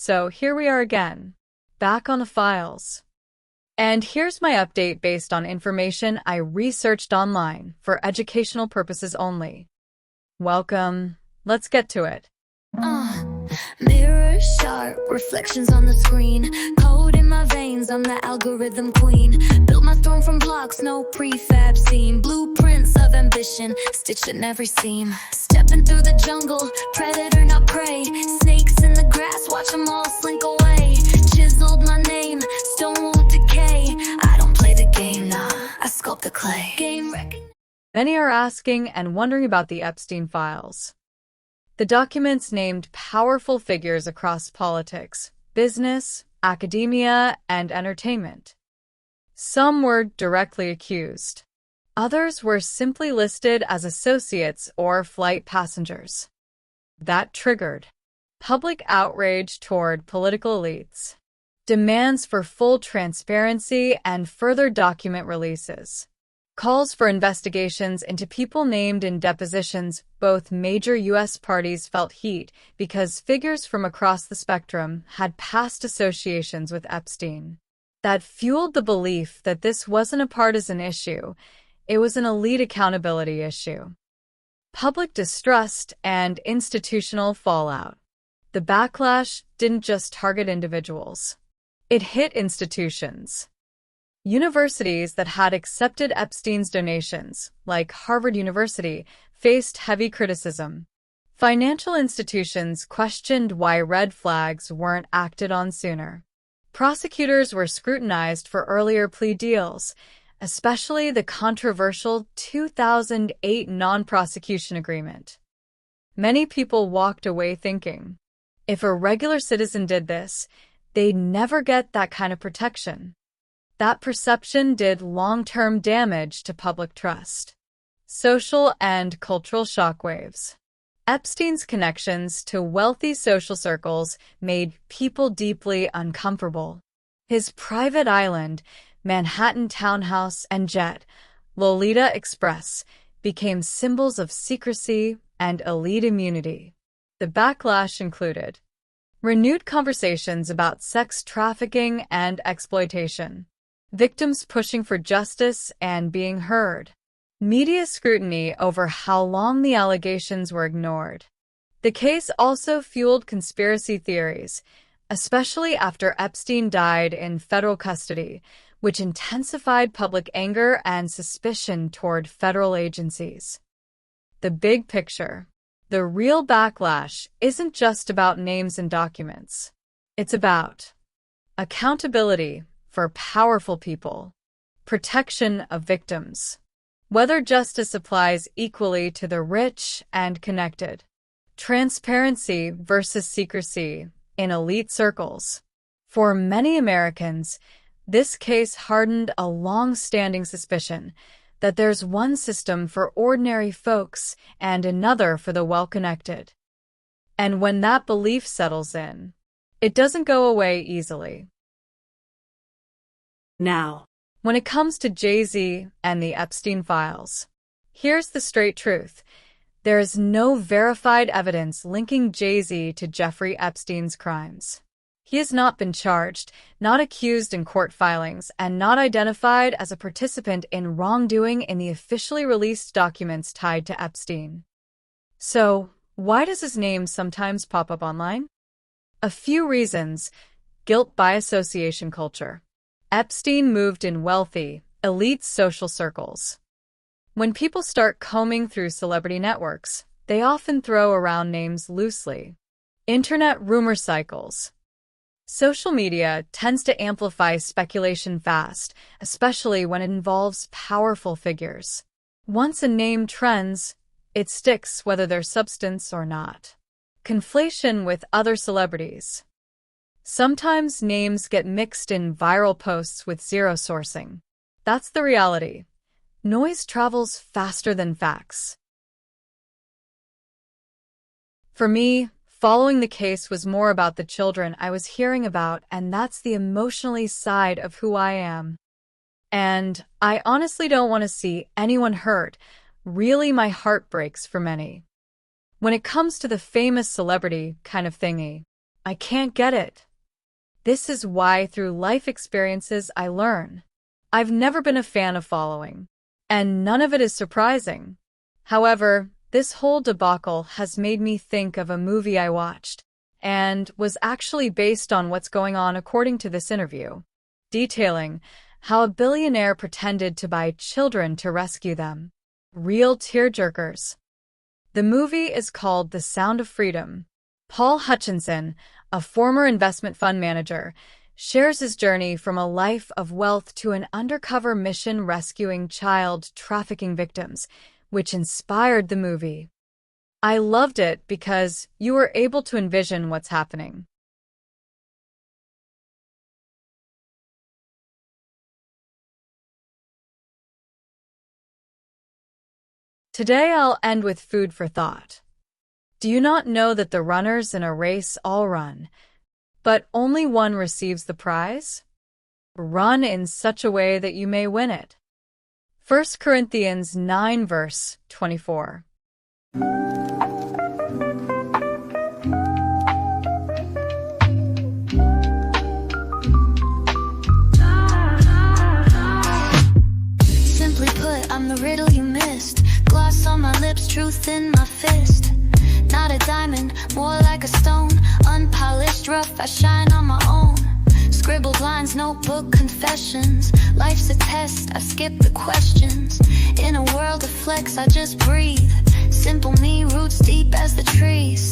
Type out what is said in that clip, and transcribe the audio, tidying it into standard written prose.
So here we are again, back on the files. And here's my update based on information I researched online for educational purposes only. Welcome. Let's get to it. Mirror sharp, reflections on the screen. Code in my veins, I'm the algorithm queen. Built my throne from blocks, no prefab scene. Blueprints of ambition, stitched in every seam. Stepping through the jungle, predator not prey. Snakes in the grass, watch them all slink away. Chiseled my name, stone won't decay. I don't play the game, nah, I sculpt the clay. Game recognition. Many are asking and wondering about the Epstein files. The documents named powerful figures across politics, business, academia, and entertainment. Some were directly accused. Others were simply listed as associates or flight passengers. That triggered public outrage toward political elites, demands for full transparency and further document releases. Calls for investigations into people named in depositions. Both major U.S. parties felt heat because figures from across the spectrum had past associations with Epstein. That fueled the belief that this wasn't a partisan issue, it was an elite accountability issue. Public distrust and institutional fallout. The backlash didn't just target individuals. It hit institutions. Universities that had accepted Epstein's donations, like Harvard University, faced heavy criticism. Financial institutions questioned why red flags weren't acted on sooner. Prosecutors were scrutinized for earlier plea deals, especially the controversial 2008 non-prosecution agreement. Many people walked away thinking, if a regular citizen did this, they'd never get that kind of protection. That perception did long-term damage to public trust. Social and cultural shockwaves. Epstein's connections to wealthy social circles made people deeply uncomfortable. His private island, Manhattan townhouse, and jet, Lolita Express, became symbols of secrecy and elite immunity. The backlash included renewed conversations about sex trafficking and exploitation. Victims pushing for justice and being heard. Media scrutiny over how long the allegations were ignored. The case also fueled conspiracy theories, especially after Epstein died in federal custody, which intensified public anger and suspicion toward federal agencies. The big picture. The real backlash isn't just about names and documents. It's about accountability for powerful people, protection of victims, whether justice applies equally to the rich and connected, transparency versus secrecy in elite circles. For many Americans, this case hardened a long-standing suspicion that there's one system for ordinary folks and another for the well-connected. And when that belief settles in, it doesn't go away easily. Now, when it comes to Jay-Z and the Epstein files, here's the straight truth. There is no verified evidence linking Jay-Z to Jeffrey Epstein's crimes. He has not been charged, not accused in court filings, and not identified as a participant in wrongdoing in the officially released documents tied to Epstein. So, why does his name sometimes pop up online? A few reasons. Guilt by association culture. Epstein moved in wealthy, elite social circles. When people start combing through celebrity networks, they often throw around names loosely. Internet rumor cycles. Social media tends to amplify speculation fast, especially when it involves powerful figures. Once a name trends, it sticks whether there's substance or not. Conflation with other celebrities. Sometimes names get mixed in viral posts with zero sourcing. That's the reality. Noise travels faster than facts. For me, following the case was more about the children I was hearing about, and that's the emotionally side of who I am. And I honestly don't want to see anyone hurt. Really, my heart breaks for many. When it comes to the famous celebrity kind of thingy, I can't get it. This is why through life experiences I learn. I've never been a fan of following, and none of it is surprising. However, this whole debacle has made me think of a movie I watched, and was actually based on what's going on according to this interview, detailing how a billionaire pretended to buy children to rescue them. Real tearjerkers. The movie is called The Sound of Freedom. Paul Hutchinson, a former investment fund manager, shares his journey from a life of wealth to an undercover mission rescuing child trafficking victims, which inspired the movie. I loved it because you were able to envision what's happening. Today I'll end with food for thought. Do you not know that the runners in a race all run, but only one receives the prize? Run in such a way that you may win it. 1 Corinthians 9 verse 24. Simply put, I'm the riddle you missed. Gloss on my lips, truth in my fist. Not a diamond, more like a stone. Unpolished, rough, I shine on my own. Scribbled lines, notebook confessions. Life's a test, I skip the questions. In a world of flex, I just breathe. Simple me, roots deep as the trees.